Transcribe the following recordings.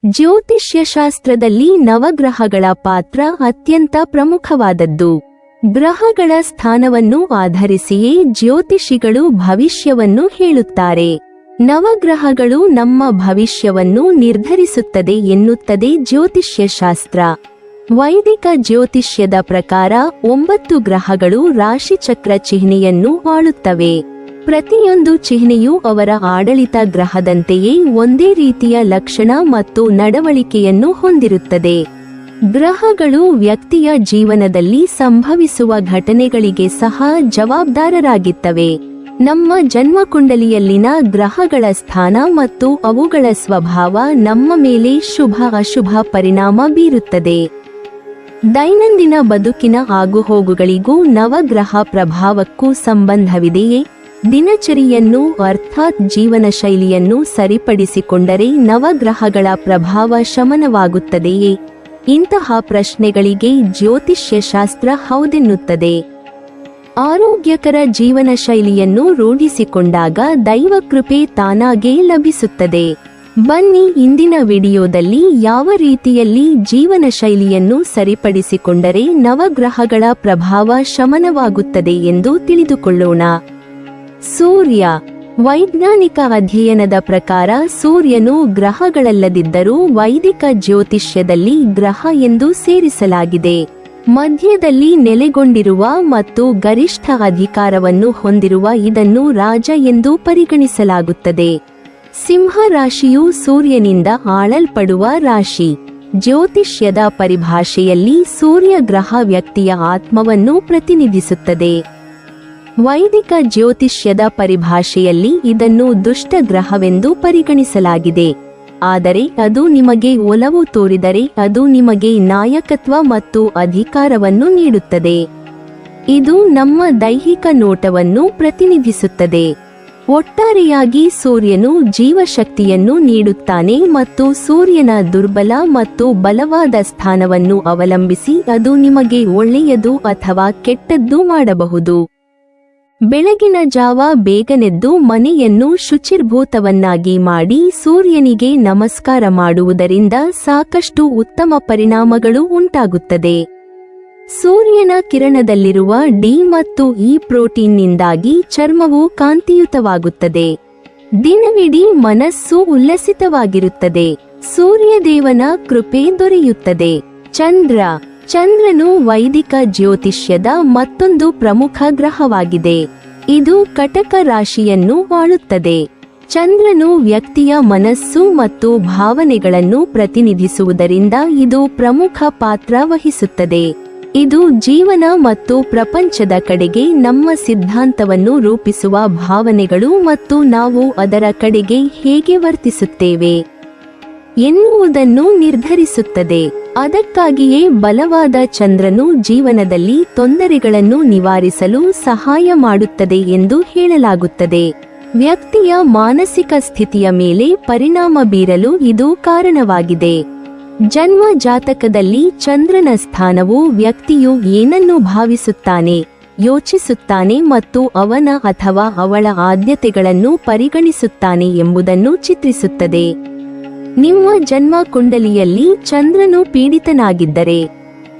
ಜ್ಯೋತಿಷ್ಯಶಾಸ್ತ್ರದಲ್ಲಿ ನವಗ್ರಹಗಳ ಪಾತ್ರ ಅತ್ಯಂತ ಪ್ರಮುಖವಾದದ್ದು. ಗ್ರಹಗಳ ಸ್ಥಾನವನ್ನು ಆಧರಿಸಿಯೇ ಜ್ಯೋತಿಷಿಗಳು ಭವಿಷ್ಯವನ್ನು ಹೇಳುತ್ತಾರೆ. ನವಗ್ರಹಗಳು ನಮ್ಮ ಭವಿಷ್ಯವನ್ನು ನಿರ್ಧರಿಸುತ್ತದೆ ಎನ್ನುತ್ತದೆ ಜ್ಯೋತಿಷ್ಯಶಾಸ್ತ್ರ. ವೈದಿಕ ಜ್ಯೋತಿಷ್ಯದ ಪ್ರಕಾರ 9 ಗ್ರಹಗಳು ರಾಶಿಚಕ್ರ ಚಿಹ್ನೆಯನ್ನು ಆಳುತ್ತವೆ. ಪ್ರತಿಯೊಂದು ಚಿಹ್ನೆಯು ಅವರ ಆಡಳಿತ ಗ್ರಹದಂತೆಯೇ ಒಂದೇ ರೀತಿಯ ಲಕ್ಷಣ ಮತ್ತು ನಡವಳಿಕೆಯನ್ನು ಹೊಂದಿರುತ್ತದೆ. ಗ್ರಹಗಳು ವ್ಯಕ್ತಿಯ ಜೀವನದಲ್ಲಿ ಸಂಭವಿಸುವ ಘಟನೆಗಳಿಗೆ ಸಹ ಜವಾಬ್ದಾರರಾಗಿತ್ತವೆ. ನಮ್ಮ ಜನ್ಮಕುಂಡಲಿಯಲ್ಲಿನ ಗ್ರಹಗಳ ಸ್ಥಾನ ಮತ್ತು ಅವುಗಳ ಸ್ವಭಾವ ನಮ್ಮ ಮೇಲೆ ಶುಭ ಅಶುಭ ಪರಿಣಾಮ ಬೀರುತ್ತದೆ. ದೈನಂದಿನ ಬದುಕಿನ ಆಗುಹೋಗುಗಳಿಗೂ ನವಗ್ರಹ ಪ್ರಭಾವಕ್ಕೂ ಸಂಬಂಧವಿದೆಯೇ? ದಿನಚರಿಯನ್ನು ಅರ್ಥಾತ್ ಜೀವನ ಶೈಲಿಯನ್ನು ಸರಿಪಡಿಸಿಕೊಂಡರೆ ನವಗ್ರಹಗಳ ಪ್ರಭಾವ ಶಮನವಾಗುತ್ತದೆಯೇ? ಇಂತಹ ಪ್ರಶ್ನೆಗಳಿಗೆ ಜ್ಯೋತಿಷ್ಯಶಾಸ್ತ್ರ ಹೌದೆನ್ನುತ್ತದೆ. ಆರೋಗ್ಯಕರ ಜೀವನ ಶೈಲಿಯನ್ನು ರೂಢಿಸಿಕೊಂಡಾಗ ದೈವಕೃಪೆ ತಾನಾಗೇ ಲಭಿಸುತ್ತದೆ. ಬನ್ನಿ ಇಂದಿನ ವಿಡಿಯೋದಲ್ಲಿ ಯಾವ ರೀತಿಯಲ್ಲಿ ಜೀವನ ಶೈಲಿಯನ್ನು ಸರಿಪಡಿಸಿಕೊಂಡರೆ ನವಗ್ರಹಗಳ ಪ್ರಭಾವ ಶಮನವಾಗುತ್ತದೆ ಎಂದು ತಿಳಿದುಕೊಳ್ಳೋಣ. ಸೂರ್ಯ. ವೈಜ್ಞಾನಿಕ ಅಧ್ಯಯನದ ಪ್ರಕಾರ ಸೂರ್ಯನು ಗ್ರಹಗಳಲ್ಲದಿದ್ದರೂ ವೈದಿಕ ಜ್ಯೋತಿಷ್ಯದಲ್ಲಿ ಗ್ರಹ ಎಂದು ಸೇರಿಸಲಾಗಿದೆ. ಮಧ್ಯದಲ್ಲಿ ನೆಲೆಗೊಂಡಿರುವ ಮತ್ತು ಗರಿಷ್ಠ ಅಧಿಕಾರವನ್ನು ಹೊಂದಿರುವ ಇದನ್ನು ರಾಜ ಎಂದು ಪರಿಗಣಿಸಲಾಗುತ್ತದೆ. ಸಿಂಹ ರಾಶಿಯು ಸೂರ್ಯನಿಂದ ಆಳಲ್ಪಡುವ ರಾಶಿ. ಜ್ಯೋತಿಷ್ಯದ ಪರಿಭಾಷೆಯಲ್ಲಿ ಸೂರ್ಯ ಗ್ರಹ ವ್ಯಕ್ತಿಯ ಆತ್ಮವನ್ನು ಪ್ರತಿನಿಧಿಸುತ್ತದೆ. ವೈದಿಕ ಜ್ಯೋತಿಷ್ಯದ ಪರಿಭಾಷೆಯಲ್ಲಿ ಇದನ್ನು ದುಷ್ಟ ಗ್ರಹವೆಂದು ಪರಿಗಣಿಸಲಾಗಿದೆ. ಆದರೆ ಅದು ನಿಮಗೆ ಒಲವು ತೋರಿದರೆ ಅದು ನಿಮಗೆ ನಾಯಕತ್ವ ಮತ್ತು ಅಧಿಕಾರವನ್ನು ನೀಡುತ್ತದೆ. ಇದು ನಮ್ಮ ದೈಹಿಕ ನೋಟವನ್ನು ಪ್ರತಿನಿಧಿಸುತ್ತದೆ. ಒಟ್ಟಾರೆಯಾಗಿ ಸೂರ್ಯನು ಜೀವಶಕ್ತಿಯನ್ನು ನೀಡುತ್ತಾನೆ ಮತ್ತು ಸೂರ್ಯನ ದುರ್ಬಲ ಮತ್ತು ಬಲವಾದ ಸ್ಥಾನವನ್ನು ಅವಲಂಬಿಸಿ ಅದು ನಿಮಗೆ ಒಳ್ಳೆಯದು ಅಥವಾ ಕೆಟ್ಟದ್ದು ಮಾಡಬಹುದು. ಬೆಳಗಿನ ಜಾವ ಬೇಗನೆದ್ದು ಮನೆಯನ್ನು ಶುಚಿರ್ಭೂತವನ್ನಾಗಿ ಮಾಡಿ ಸೂರ್ಯನಿಗೆ ನಮಸ್ಕಾರ ಮಾಡುವುದರಿಂದ ಸಾಕಷ್ಟು ಉತ್ತಮ ಪರಿಣಾಮಗಳು ಉಂಟಾಗುತ್ತದೆ. ಸೂರ್ಯನ ಕಿರಣದಲ್ಲಿರುವ ಡಿ ಮತ್ತು ಇ ಪ್ರೋಟೀನ್ನಿಂದಾಗಿ ಚರ್ಮವು ಕಾಂತಿಯುತವಾಗುತ್ತದೆ. ದಿನವಿಡೀ ಮನಸ್ಸು ಉಲ್ಲಸಿತವಾಗಿರುತ್ತದೆ. ಸೂರ್ಯದೇವನ ಕೃಪೆ ದೊರೆಯುತ್ತದೆ. ಚಂದ್ರ. ಚಂದ್ರನು ವೈದಿಕ ಜ್ಯೋತಿಷ್ಯದ ಮತ್ತೊಂದು ಪ್ರಮುಖ ಗ್ರಹವಾಗಿದೆ. ಇದು ಕಟಕ ರಾಶಿಯನ್ನು ಆಳುತ್ತದೆ. ಚಂದ್ರನು ವ್ಯಕ್ತಿಯ ಮನಸ್ಸು ಮತ್ತು ಭಾವನೆಗಳನ್ನು ಪ್ರತಿನಿಧಿಸುವುದರಿಂದ ಇದು ಪ್ರಮುಖ ಪಾತ್ರ ವಹಿಸುತ್ತದೆ. ಇದು ಜೀವನ ಮತ್ತು ಪ್ರಪಂಚದ ಕಡೆಗೆ ನಮ್ಮ ಸಿದ್ಧಾಂತವನ್ನು ರೂಪಿಸುವ ಭಾವನೆಗಳು ಮತ್ತು ನಾವು ಅದರ ಕಡೆಗೆ ಹೇಗೆ ವರ್ತಿಸುತ್ತೇವೆ ಎನ್ನುವುದನ್ನು ನಿರ್ಧರಿಸುತ್ತದೆ. ಅದಕ್ಕಾಗಿಯೇ ಬಲವಾದ ಚಂದ್ರನು ಜೀವನದಲ್ಲಿ ತೊಂದರೆಗಳನ್ನು ನಿವಾರಿಸಲು ಸಹಾಯ ಮಾಡುತ್ತದೆ ಎಂದು ಹೇಳಲಾಗುತ್ತದೆ. ವ್ಯಕ್ತಿಯ ಮಾನಸಿಕ ಸ್ಥಿತಿಯ ಮೇಲೆ ಪರಿಣಾಮ ಬೀರಲು ಇದು ಕಾರಣವಾಗಿದೆ. ಜನ್ಮ ಜಾತಕದಲ್ಲಿ ಚಂದ್ರನ ಸ್ಥಾನವು ವ್ಯಕ್ತಿಯು ಏನನ್ನು ಭಾವಿಸುತ್ತಾನೆ, ಯೋಚಿಸುತ್ತಾನೆ ಮತ್ತು ಅವನ ಅಥವಾ ಅವಳ ಆದ್ಯತೆಗಳನ್ನು ಪರಿಗಣಿಸುತ್ತಾನೆ ಎಂಬುದನ್ನು ಚಿತ್ರಿಸುತ್ತದೆ. ನಿಮ್ಮ ಜನ್ಮ ಕುಂಡಲಿಯಲ್ಲಿ ಚಂದ್ರನು ಪೀಡಿತನಾಗಿದ್ದರೆ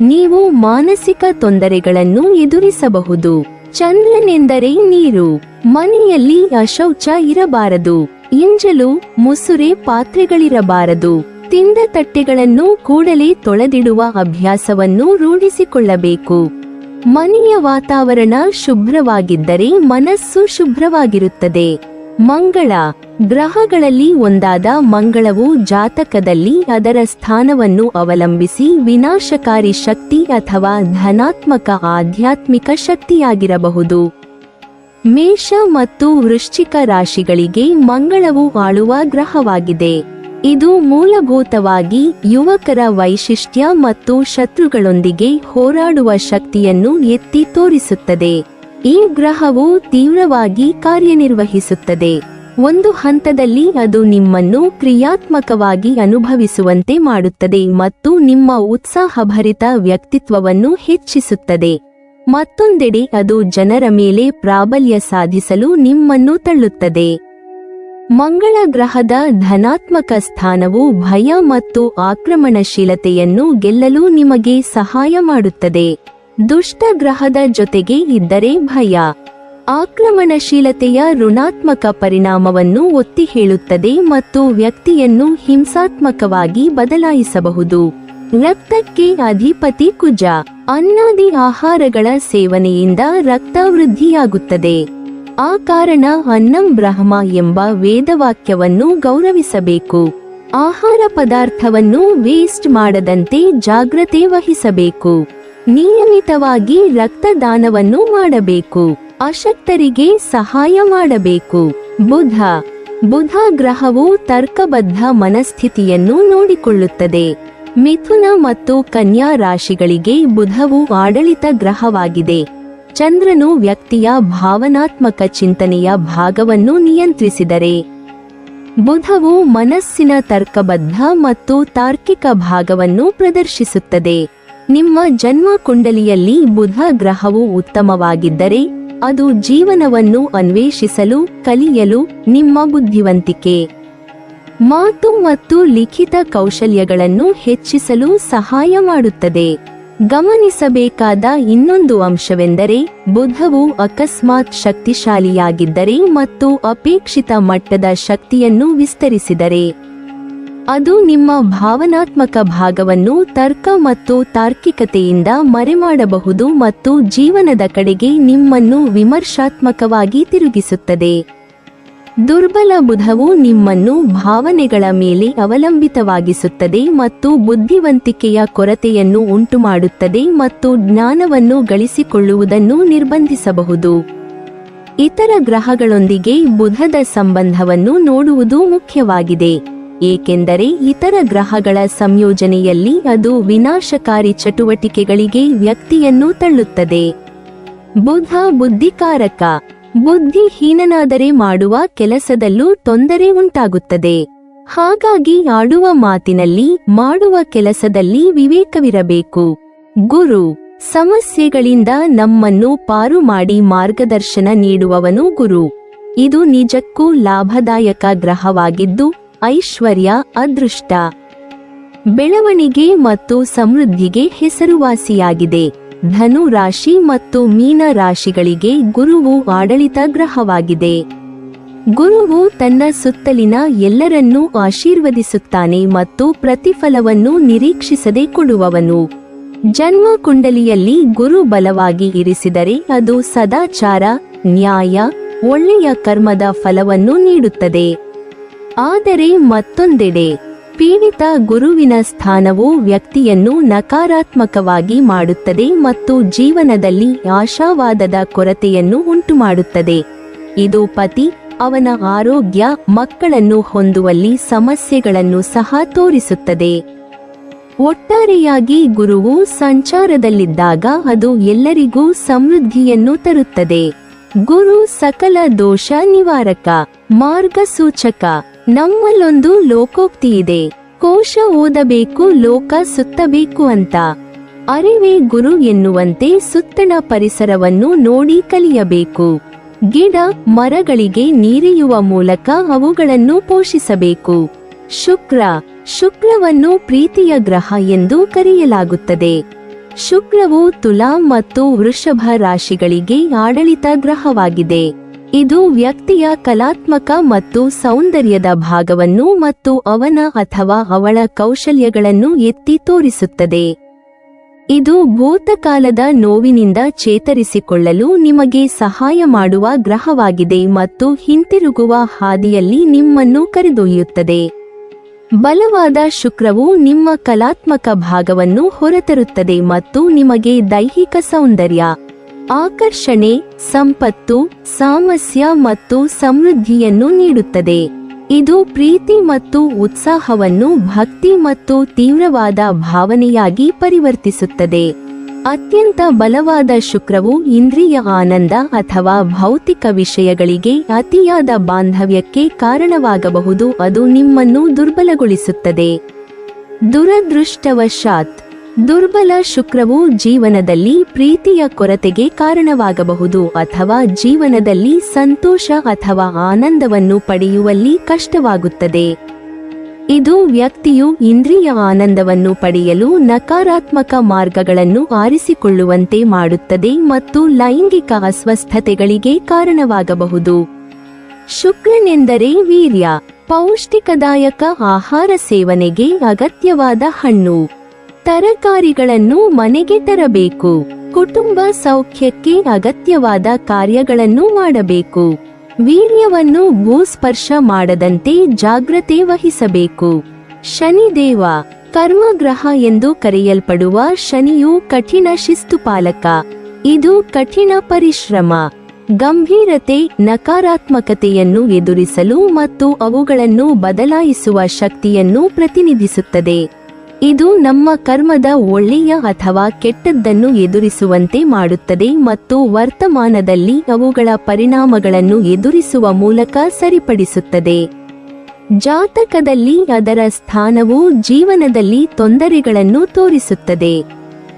ನೀವು ಮಾನಸಿಕ ತೊಂದರೆಗಳನ್ನು ಎದುರಿಸಬಹುದು. ಚಂದ್ರನೆಂದರೆ ನೀರು. ಮನೆಯಲ್ಲಿ ಅಶೌಚ ಇರಬಾರದು. ಎಂಜಲು, ಮುಸುರೆ ಪಾತ್ರೆಗಳಿರಬಾರದು. ತಿಂದ ತಟ್ಟೆಗಳನ್ನು ಕೂಡಲೇ ತೊಳೆದಿಡುವ ಅಭ್ಯಾಸವನ್ನು ರೂಢಿಸಿಕೊಳ್ಳಬೇಕು. ಮನೆಯ ವಾತಾವರಣ ಶುಭ್ರವಾಗಿದ್ದರೆ ಮನಸ್ಸು ಶುಭ್ರವಾಗಿರುತ್ತದೆ. ಮಂಗಳ. ಗ್ರಹಗಳಲ್ಲಿ ಒಂದಾದ ಮಂಗಳವು ಜಾತಕದಲ್ಲಿ ಅದರ ಸ್ಥಾನವನ್ನು ಅವಲಂಬಿಸಿ ವಿನಾಶಕಾರಿ ಶಕ್ತಿ ಅಥವಾ ಧನಾತ್ಮಕ ಆಧ್ಯಾತ್ಮಿಕ ಶಕ್ತಿಯಾಗಿರಬಹುದು. ಮೇಷ ಮತ್ತು ವೃಶ್ಚಿಕ ರಾಶಿಗಳಿಗೆ ಮಂಗಳವು ಆಳುವ ಗ್ರಹವಾಗಿದೆ. ಇದು ಮೂಲಭೂತವಾಗಿ ಯುವಕರ ವೈಶಿಷ್ಟ್ಯ ಮತ್ತು ಶತ್ರುಗಳೊಂದಿಗೆ ಹೋರಾಡುವ ಶಕ್ತಿಯನ್ನು ಎತ್ತಿ ತೋರಿಸುತ್ತದೆ. ಈ ಗ್ರಹವು ತೀವ್ರವಾಗಿ ಕಾರ್ಯನಿರ್ವಹಿಸುತ್ತದೆ. ಒಂದು ಹಂತದಲ್ಲಿ ಅದು ನಿಮ್ಮನ್ನು ಕ್ರಿಯಾತ್ಮಕವಾಗಿ ಅನುಭವಿಸುವಂತೆ ಮಾಡುತ್ತದೆ ಮತ್ತು ನಿಮ್ಮ ಉತ್ಸಾಹಭರಿತ ವ್ಯಕ್ತಿತ್ವವನ್ನು ಹೆಚ್ಚಿಸುತ್ತದೆ. ಮತ್ತೊಂದೆಡೆ ಅದು ಜನರ ಮೇಲೆ ಪ್ರಾಬಲ್ಯ ಸಾಧಿಸಲು ನಿಮ್ಮನ್ನು ತಳ್ಳುತ್ತದೆ. ಮಂಗಳ ಗ್ರಹದ ಧನಾತ್ಮಕ ಸ್ಥಾನವು ಭಯ ಮತ್ತು ಆಕ್ರಮಣಶೀಲತೆಯನ್ನು ಗೆಲ್ಲಲು ನಿಮಗೆ ಸಹಾಯ ಮಾಡುತ್ತದೆ. ದುಷ್ಟ ಗ್ರಹದ ಜೊತೆಗೆ ಇದ್ದರೆ ಭಯ, ಆಕ್ರಮಣಶೀಲತೆಯ ಋಣಾತ್ಮಕ ಪರಿಣಾಮವನ್ನು ಒತ್ತಿ ಹೇಳುತ್ತದೆ ಮತ್ತು ವ್ಯಕ್ತಿಯನ್ನು ಹಿಂಸಾತ್ಮಕವಾಗಿ ಬದಲಾಯಿಸಬಹುದು. ರಕ್ತಕ್ಕೆ ಅಧಿಪತಿ ಕುಜ. ಅನ್ನಾದಿ ಆಹಾರಗಳ ಸೇವನೆಯಿಂದ ರಕ್ತ ವೃದ್ಧಿಯಾಗುತ್ತದೆ. ಆ ಕಾರಣ ಅನ್ನಂ ಬ್ರಹ್ಮ ಎಂಬ ವೇದವಾಕ್ಯವನ್ನು ಗೌರವಿಸಬೇಕು. ಆಹಾರ ಪದಾರ್ಥವನ್ನು ವೇಸ್ಟ್ ಮಾಡದಂತೆ ಜಾಗ್ರತೆ ವಹಿಸಬೇಕು. ನಿಯಮಿತವಾಗಿ ರಕ್ತದಾನವನ್ನು ಮಾಡಬೇಕು. ಅಶಕ್ತರಿಗೆ ಸಹಾಯ ಮಾಡಬೇಕು. ಬುಧ ಗ್ರಹವು ತರ್ಕಬದ್ಧ ಮನಸ್ಥಿತಿಯನ್ನು ನೋಡಿಕೊಳ್ಳುತ್ತದೆ. ಮಿಥುನ ಮತ್ತು ಕನ್ಯಾ ರಾಶಿಗಳಿಗೆ ಬುಧವು ಆಡಳಿತ ಗ್ರಹವಾಗಿದೆ. ಚಂದ್ರನು ವ್ಯಕ್ತಿಯ ಭಾವನಾತ್ಮಕ ಚಿಂತನೆಯ ಭಾಗವನ್ನು ನಿಯಂತ್ರಿಸಿದರೆ, ಬುಧವು ಮನಸ್ಸಿನ ತರ್ಕಬದ್ಧ ಮತ್ತು ತಾರ್ಕಿಕ ಭಾಗವನ್ನು ಪ್ರದರ್ಶಿಸುತ್ತದೆ. ನಿಮ್ಮ ಜನ್ಮ ಕುಂಡಲಿಯಲ್ಲಿ ಬುಧ ಗ್ರಹವು ಉತ್ತಮವಾಗಿದ್ದರೆ ಅದು ಜೀವನವನ್ನು ಅನ್ವೇಷಿಸಲು, ಕಲಿಯಲು, ನಿಮ್ಮ ಬುದ್ಧಿವಂತಿಕೆ, ಮಾತು ಮತ್ತು ಲಿಖಿತ ಕೌಶಲ್ಯಗಳನ್ನು ಹೆಚ್ಚಿಸಲು ಸಹಾಯ ಮಾಡುತ್ತದೆ. ಗಮನಿಸಬೇಕಾದ ಇನ್ನೊಂದು ಅಂಶವೆಂದರೆ, ಬುಧವು ಅಕಸ್ಮಾತ್ ಶಕ್ತಿಶಾಲಿಯಾಗಿದ್ದರೆ ಮತ್ತು ಅಪೇಕ್ಷಿತ ಮಟ್ಟದ ಶಕ್ತಿಯನ್ನು ವಿಸ್ತರಿಸಿದರೆ, ಅದು ನಿಮ್ಮ ಭಾವನಾತ್ಮಕ ಭಾಗವನ್ನು ತರ್ಕ ಮತ್ತು ತಾರ್ಕಿಕತೆಯಿಂದ ಮರೆಮಾಡಬಹುದು ಮತ್ತು ಜೀವನದ ಕಡೆಗೆ ನಿಮ್ಮನ್ನು ವಿಮರ್ಶಾತ್ಮಕವಾಗಿ ತಿರುಗಿಸುತ್ತದೆ. ದುರ್ಬಲ ಬುಧವು ನಿಮ್ಮನ್ನು ಭಾವನೆಗಳ ಮೇಲೆ ಅವಲಂಬಿತವಾಗಿಸುತ್ತದೆ ಮತ್ತು ಬುದ್ಧಿವಂತಿಕೆಯ ಕೊರತೆಯನ್ನು ಉಂಟುಮಾಡುತ್ತದೆ ಮತ್ತು ಜ್ಞಾನವನ್ನು ಗಳಿಸಿಕೊಳ್ಳುವುದನ್ನು ನಿರ್ಬಂಧಿಸಬಹುದು. ಇತರ ಗ್ರಹಗಳೊಂದಿಗೆ ಬುಧದ ಸಂಬಂಧವನ್ನು ನೋಡುವುದು ಮುಖ್ಯವಾಗಿದೆ, ಏಕೆಂದರೆ ಇತರ ಗ್ರಹಗಳ ಸಂಯೋಜನೆಯಲ್ಲಿ ಅದು ವಿನಾಶಕಾರಿ ಚಟುವಟಿಕೆಗಳಿಗೆ ವ್ಯಕ್ತಿಯನ್ನು ತಳ್ಳುತ್ತದೆ. ಬುಧ ಬುದ್ಧಿಕಾರಕ. ಬುದ್ಧಿಹೀನನಾದರೆ ಮಾಡುವ ಕೆಲಸದಲ್ಲೂ ತೊಂದರೆ ಉಂಟಾಗುತ್ತದೆ. ಹಾಗಾಗಿ ಆಡುವ ಮಾತಿನಲ್ಲಿ, ಮಾಡುವ ಕೆಲಸದಲ್ಲಿ ವಿವೇಕವಿರಬೇಕು. ಗುರು. ಸಮಸ್ಯೆಗಳಿಂದ ನಮ್ಮನ್ನು ಪಾರು ಮಾಡಿ ಮಾರ್ಗದರ್ಶನ ನೀಡುವವನು ಗುರು. ಇದು ನಿಜಕ್ಕೂ ಲಾಭದಾಯಕ ಗ್ರಹವಾಗಿದ್ದು, ಐಶ್ವರ್ಯ, ಅದೃಷ್ಟ, ಬೆಳವಣಿಗೆ ಮತ್ತು ಸಮೃದ್ಧಿಗೆ ಹೆಸರುವಾಸಿಯಾಗಿದೆ. ಧನು ರಾಶಿ ಮತ್ತು ಮೀನ ರಾಶಿಗಳಿಗೆ ಗುರುವು ಆಡಳಿತ ಗ್ರಹವಾಗಿದೆ. ಗುರುವು ತನ್ನ ಸುತ್ತಲಿನ ಎಲ್ಲರನ್ನೂ ಆಶೀರ್ವದಿಸುತ್ತಾನೆ ಮತ್ತು ಪ್ರತಿಫಲವನ್ನು ನಿರೀಕ್ಷಿಸದೆ ಕೊಡುವವನು. ಜನ್ಮ ಕುಂಡಲಿಯಲ್ಲಿ ಗುರು ಬಲವಾಗಿ ಇರಿಸಿದರೆ ಅದು ಸದಾಚಾರ, ನ್ಯಾಯ, ಒಳ್ಳೆಯ ಕರ್ಮದ ಫಲವನ್ನು ನೀಡುತ್ತದೆ. ಆದರೆ ಮತ್ತೊಂದೆಡೆ ಪೀಡಿತ ಗುರುವಿನ ಸ್ಥಾನವು ವ್ಯಕ್ತಿಯನ್ನು ನಕಾರಾತ್ಮಕವಾಗಿ ಮಾಡುತ್ತದೆ ಮತ್ತು ಜೀವನದಲ್ಲಿ ಆಶಾವಾದದ ಕೊರತೆಯನ್ನು ಉಂಟುಮಾಡುತ್ತದೆ. ಇದು ಪತಿ, ಅವನ ಆರೋಗ್ಯ, ಮಕ್ಕಳನ್ನು ಹೊಂದುವಲ್ಲಿ ಸಮಸ್ಯೆಗಳನ್ನು ಸಹ ತೋರಿಸುತ್ತದೆ. ಒಟ್ಟಾರೆಯಾಗಿ ಗುರುವು ಸಂಚಾರದಲ್ಲಿದ್ದಾಗ ಅದು ಎಲ್ಲರಿಗೂ ಸಮೃದ್ಧಿಯನ್ನು ತರುತ್ತದೆ. ಗುರು ಸಕಲ ದೋಷ ನಿವಾರಕ, ಮಾರ್ಗಸೂಚಕ. ನಮ್ಮಲ್ಲೊಂದು ಲೋಕೋಕ್ತಿ ಇದೆ, ಕೋಶ ಓದಬೇಕು ಲೋಕ ಸುತ್ತಬೇಕು ಅಂತ. ಅರಿವೇ ಗುರು ಎನ್ನುವಂತೆ ಸುತ್ತಣ ಪರಿಸರವನ್ನು ನೋಡಿ ಕಲಿಯಬೇಕು. ಗಿಡ ಮರಗಳಿಗೆ ನೀರೆಯುವ ಮೂಲಕ ಅವುಗಳನ್ನು ಪೋಷಿಸಬೇಕು. ಶುಕ್ರವನ್ನು ಪ್ರೀತಿಯ ಗ್ರಹ ಎಂದು ಕರೆಯಲಾಗುತ್ತದೆ. ಶುಕ್ರವು ತುಲಾ ಮತ್ತು ವೃಷಭ ರಾಶಿಗಳಿಗೆ ಆಡಳಿತ ಗ್ರಹವಾಗಿದೆ. ಇದು ವ್ಯಕ್ತಿಯ ಕಲಾತ್ಮಕ ಮತ್ತು ಸೌಂದರ್ಯದ ಭಾಗವನ್ನು ಮತ್ತು ಅವನ ಅಥವಾ ಅವಳ ಕೌಶಲ್ಯಗಳನ್ನು ಎತ್ತಿ ತೋರಿಸುತ್ತದೆ. ಇದು ಭೂತಕಾಲದ ನೋವಿನಿಂದ ಚೇತರಿಸಿಕೊಳ್ಳಲು ನಿಮಗೆ ಸಹಾಯ ಮಾಡುವ ಗ್ರಹವಾಗಿದೆ ಮತ್ತು ಹಿಂತಿರುಗುವ ಹಾದಿಯಲ್ಲಿ ನಿಮ್ಮನ್ನು ಕರೆದೊಯ್ಯುತ್ತದೆ. ಬಲವಾದ ಶುಕ್ರವು ನಿಮ್ಮ ಕಲಾತ್ಮಕ ಭಾಗವನ್ನು ಹೊರತರುತ್ತದೆ ಮತ್ತು ನಿಮಗೆ ದೈಹಿಕ ಸೌಂದರ್ಯ, ಆಕರ್ಷಣೆ, ಸಂಪತ್ತು, ಸಾಮರಸ್ಯ ಮತ್ತು ಸಮೃದ್ಧಿಯನ್ನು ನೀಡುತ್ತದೆ. ಇದು ಪ್ರೀತಿ ಮತ್ತು ಉತ್ಸಾಹವನ್ನು ಭಕ್ತಿ ಮತ್ತು ತೀವ್ರವಾದ ಭಾವನೆಯಾಗಿ ಪರಿವರ್ತಿಸುತ್ತದೆ. ಅತ್ಯಂತ ಬಲವಾದ ಶುಕ್ರವು ಇಂದ್ರಿಯ ಆನಂದ ಅಥವಾ ಭೌತಿಕ ವಿಷಯಗಳಿಗೆ ಅತಿಯಾದ ಬಾಂಧವ್ಯಕ್ಕೆ ಕಾರಣವಾಗಬಹುದು. ಅದು ನಿಮ್ಮನ್ನು ದುರ್ಬಲಗೊಳಿಸುತ್ತದೆ. ದುರದೃಷ್ಟವಶಾತ್ ದುರ್ಬಲ ಶುಕ್ರವು ಜೀವನದಲ್ಲಿ ಪ್ರೀತಿಯ ಕೊರತೆಗೆ ಕಾರಣವಾಗಬಹುದು ಅಥವಾ ಜೀವನದಲ್ಲಿ ಸಂತೋಷ ಅಥವಾ ಆನಂದವನ್ನು ಪಡೆಯುವಲ್ಲಿ ಕಷ್ಟವಾಗುತ್ತದೆ. ಇದು ವ್ಯಕ್ತಿಯು ಇಂದ್ರಿಯ ಆನಂದವನ್ನು ಪಡೆಯಲು ನಕಾರಾತ್ಮಕ ಮಾರ್ಗಗಳನ್ನು ಆರಿಸಿಕೊಳ್ಳುವಂತೆ ಮಾಡುತ್ತದೆ ಮತ್ತು ಲೈಂಗಿಕ ಅಸ್ವಸ್ಥತೆಗಳಿಗೆ ಕಾರಣವಾಗಬಹುದು. ಶುಕ್ರನೆಂದರೆ ವೀರ್ಯ. ಪೌಷ್ಟಿಕದಾಯಕ ಆಹಾರ ಸೇವನೆಗೆ ಅಗತ್ಯವಾದ ಹಣ್ಣು ತರಕಾರಿಗಳನ್ನು ಮನೆಗೆ ತರಬೇಕು. ಕುಟುಂಬ ಸೌಖ್ಯಕ್ಕೆ ಅಗತ್ಯವಾದ ಕಾರ್ಯಗಳನ್ನು ಮಾಡಬೇಕು. ವೀರ್ಯವನ್ನು ಭೂಸ್ಪರ್ಶ ಮಾಡದಂತೆ ಜಾಗ್ರತೆ ವಹಿಸಬೇಕು. ಶನಿದೇವ ಕರ್ಮಗ್ರಹ ಎಂದು ಕರೆಯಲ್ಪಡುವ ಶನಿಯು ಕಠಿಣ ಶಿಸ್ತುಪಾಲಕ. ಇದು ಕಠಿಣ ಪರಿಶ್ರಮ, ಗಂಭೀರತೆ, ನಕಾರಾತ್ಮಕತೆಯನ್ನು ಎದುರಿಸಲು ಮತ್ತು ಅವುಗಳನ್ನು ಬದಲಾಯಿಸುವ ಶಕ್ತಿಯನ್ನು ಪ್ರತಿನಿಧಿಸುತ್ತದೆ. ಇದು ನಮ್ಮ ಕರ್ಮದ ಒಳ್ಳೆಯ ಅಥವಾ ಕೆಟ್ಟದ್ದನ್ನು ಎದುರಿಸುವಂತೆ ಮಾಡುತ್ತದೆ ಮತ್ತು ವರ್ತಮಾನದಲ್ಲಿ ಅವುಗಳ ಪರಿಣಾಮಗಳನ್ನು ಎದುರಿಸುವ ಮೂಲಕ ಸರಿಪಡಿಸುತ್ತದೆ. ಜಾತಕದಲ್ಲಿ ಅದರ ಸ್ಥಾನವು ಜೀವನದಲ್ಲಿ ತೊಂದರೆಗಳನ್ನು ತೋರಿಸುತ್ತದೆ.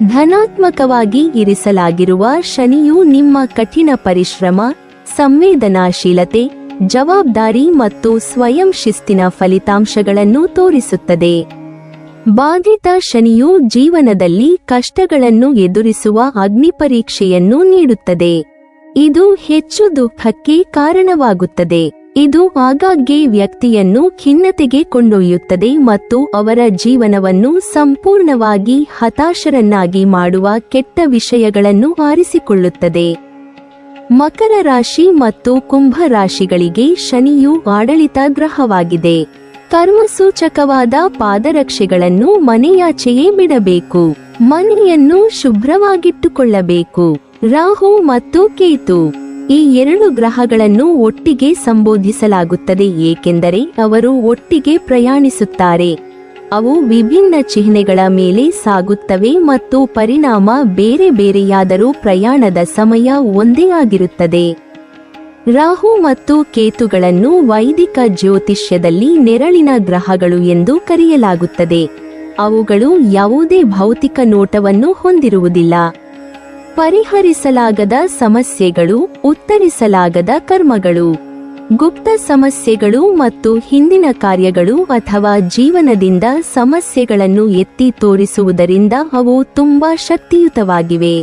ಧನಾತ್ಮಕವಾಗಿ ಇರಿಸಲಾಗಿರುವ ಶನಿಯು ನಿಮ್ಮ ಕಠಿಣ ಪರಿಶ್ರಮ, ಸಂವೇದನಾಶೀಲತೆ, ಜವಾಬ್ದಾರಿ ಮತ್ತು ಸ್ವಯಂ ಶಿಸ್ತಿನ ಫಲಿತಾಂಶಗಳನ್ನು ತೋರಿಸುತ್ತದೆ. ಬಾಧಿತ ಶನಿಯು ಜೀವನದಲ್ಲಿ ಕಷ್ಟಗಳನ್ನು ಎದುರಿಸುವ ಅಗ್ನಿಪರೀಕ್ಷೆಯನ್ನು ನೀಡುತ್ತದೆ. ಇದು ಹೆಚ್ಚು ದುಃಖಕ್ಕೆ ಕಾರಣವಾಗುತ್ತದೆ. ಇದು ಆಗಾಗ್ಗೆ ವ್ಯಕ್ತಿಯನ್ನು ಖಿನ್ನತೆಗೆ ಕೊಂಡೊಯ್ಯುತ್ತದೆ ಮತ್ತು ಅವರ ಜೀವನವನ್ನು ಸಂಪೂರ್ಣವಾಗಿ ಹತಾಶರನ್ನಾಗಿ ಮಾಡುವ ಕೆಟ್ಟ ವಿಷಯಗಳನ್ನು ಆರಿಸಿಕೊಳ್ಳುತ್ತದೆ. ಮಕರ ರಾಶಿ ಮತ್ತು ಕುಂಭ ರಾಶಿಗಳಿಗೆ ಶನಿಯು ಆಡಳಿತ ಗ್ರಹವಾಗಿದೆ. ಕರ್ಮಸೂಚಕವಾದ ಪಾದರಕ್ಷೆಗಳನ್ನು ಮನೆಯಾಚೆಯೇ ಬಿಡಬೇಕು. ಮನೆಯನ್ನು ಶುಭ್ರವಾಗಿಟ್ಟುಕೊಳ್ಳಬೇಕು. ರಾಹು ಮತ್ತು ಕೇತು ಈ ಎರಡು ಗ್ರಹಗಳನ್ನು ಒಟ್ಟಿಗೆ ಸಂಬೋಧಿಸಲಾಗುತ್ತದೆ ಏಕೆಂದರೆ ಅವರು ಒಟ್ಟಿಗೆ ಪ್ರಯಾಣಿಸುತ್ತಾರೆ. ಅವು ವಿಭಿನ್ನ ಚಿಹ್ನೆಗಳ ಮೇಲೆ ಸಾಗುತ್ತವೆ ಮತ್ತು ಪರಿಣಾಮ ಬೇರೆ ಬೇರೆಯಾದರೂ ಪ್ರಯಾಣದ ಸಮಯ ಒಂದೇ ಆಗಿರುತ್ತದೆ. ರಾಹು ಮತ್ತು ಕೇತುಗಳನ್ನು ವೈದಿಕ ಜ್ಯೋತಿಷ್ಯದಲ್ಲಿ ನೆರಳಿನ ಗ್ರಹಗಳು ಎಂದು ಕರೆಯಲಾಗುತ್ತದೆ. ಅವುಗಳು ಯಾವುದೇ ಭೌತಿಕ ನೋಟವನ್ನು ಹೊಂದಿರುವುದಿಲ್ಲ. ಪರಿಹರಿಸಲಾಗದ ಸಮಸ್ಯೆಗಳು, ಉತ್ತರಿಸಲಾಗದ ಕರ್ಮಗಳು, ಗುಪ್ತ ಸಮಸ್ಯೆಗಳು ಮತ್ತು ಹಿಂದಿನ ಕಾರ್ಯಗಳು ಅಥವಾ ಜೀವನದಿಂದ ಸಮಸ್ಯೆಗಳನ್ನು ಎತ್ತಿ ತೋರಿಸುವುದರಿಂದ ಅವು ತುಂಬಾ ಶಕ್ತಿಯುತವಾಗಿವೆ.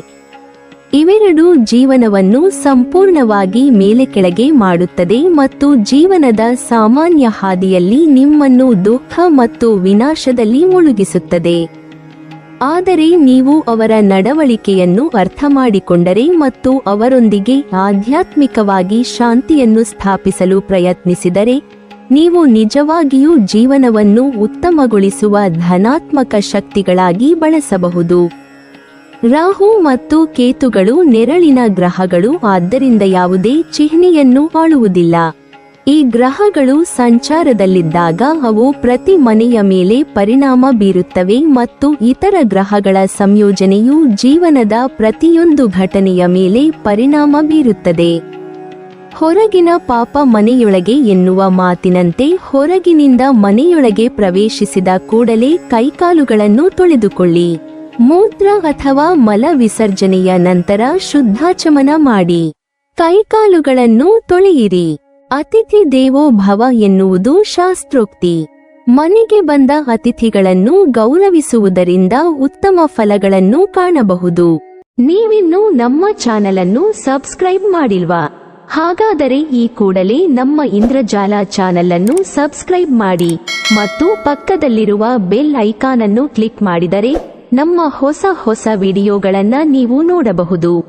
ಇವೆರಡೂ ಜೀವನವನ್ನು ಸಂಪೂರ್ಣವಾಗಿ ಮೇಲೆ ಕೆಳಗೆ ಮಾಡುತ್ತದೆ ಮತ್ತು ಜೀವನದ ಸಾಮಾನ್ಯ ಹಾದಿಯಲ್ಲಿ ನಿಮ್ಮನ್ನು ದುಃಖ ಮತ್ತು ವಿನಾಶದಲ್ಲಿ ಮುಳುಗಿಸುತ್ತದೆ. ಆದರೆ ನೀವು ಅವರ ನಡವಳಿಕೆಯನ್ನು ಅರ್ಥಮಾಡಿಕೊಂಡರೆ ಮತ್ತು ಅವರೊಂದಿಗೆ ಆಧ್ಯಾತ್ಮಿಕವಾಗಿ ಶಾಂತಿಯನ್ನು ಸ್ಥಾಪಿಸಲು ಪ್ರಯತ್ನಿಸಿದರೆ ನೀವು ನಿಜವಾಗಿಯೂ ಜೀವನವನ್ನು ಉತ್ತಮಗೊಳಿಸುವ ಧನಾತ್ಮಕ ಶಕ್ತಿಗಳಾಗಿ ಬಳಸಬಹುದು. ರಾಹು ಮತ್ತು ಕೇತುಗಳು ನೆರಳಿನ ಗ್ರಹಗಳು, ಆದ್ದರಿಂದ ಯಾವುದೇ ಚಿಹ್ನೆಯನ್ನು ಆಳುವುದಿಲ್ಲ. ಈ ಗ್ರಹಗಳು ಸಂಚಾರದಲ್ಲಿದ್ದಾಗ ಅವು ಪ್ರತಿ ಮನೆಯ ಮೇಲೆ ಪರಿಣಾಮ ಬೀರುತ್ತವೆ ಮತ್ತು ಇತರ ಗ್ರಹಗಳ ಸಂಯೋಜನೆಯು ಜೀವನದ ಪ್ರತಿಯೊಂದು ಘಟನೆಯ ಮೇಲೆ ಪರಿಣಾಮ ಬೀರುತ್ತದೆ. ಹೊರಗಿನ ಪಾಪ ಮನೆಯೊಳಗೆ ಎನ್ನುವ ಮಾತಿನಂತೆ ಹೊರಗಿನಿಂದ ಮನೆಯೊಳಗೆ ಪ್ರವೇಶಿಸಿದ ಕೂಡಲೇ ಕೈಕಾಲುಗಳನ್ನು ತೊಳೆದುಕೊಳ್ಳಿ. ಮೂತ್ರ ಅಥವಾ ಮಲ ವಿಸರ್ಜನೆಯ ನಂತರ ಶುದ್ಧಾಚಮನ ಮಾಡಿ ಕೈಕಾಲುಗಳನ್ನು ತೊಳೆಯಿರಿ. ಅತಿಥಿ ದೇವೋ ಭವ ಎನ್ನುವುದು ಶಾಸ್ತ್ರೋಕ್ತಿ. ಮನೆಗೆ ಬಂದ ಅತಿಥಿಗಳನ್ನು ಗೌರವಿಸುವುದರಿಂದ ಉತ್ತಮ ಫಲಗಳನ್ನು ಕಾಣಬಹುದು. ನೀವಿನ್ನೂ ನಮ್ಮ ಚಾನೆಲ್ ಅನ್ನು ಸಬ್ಸ್ಕ್ರೈಬ್ ಮಾಡಿಲ್ವಾ? ಹಾಗಾದರೆ ಈ ಕೂಡಲೇ ನಮ್ಮ ಇಂದ್ರಜಾಲ ಚಾನೆಲ್ ಅನ್ನು ಸಬ್ಸ್ಕ್ರೈಬ್ ಮಾಡಿ ಮತ್ತು ಪಕ್ಕದಲ್ಲಿರುವ ಬೆಲ್ ಐಕಾನ್ ಅನ್ನು ಕ್ಲಿಕ್ ಮಾಡಿದರೆ ನಮ್ಮ ಹೊಸ ವಿಡಿಯೋಗಳನ್ನು ನೀವು ನೋಡಬಹುದು.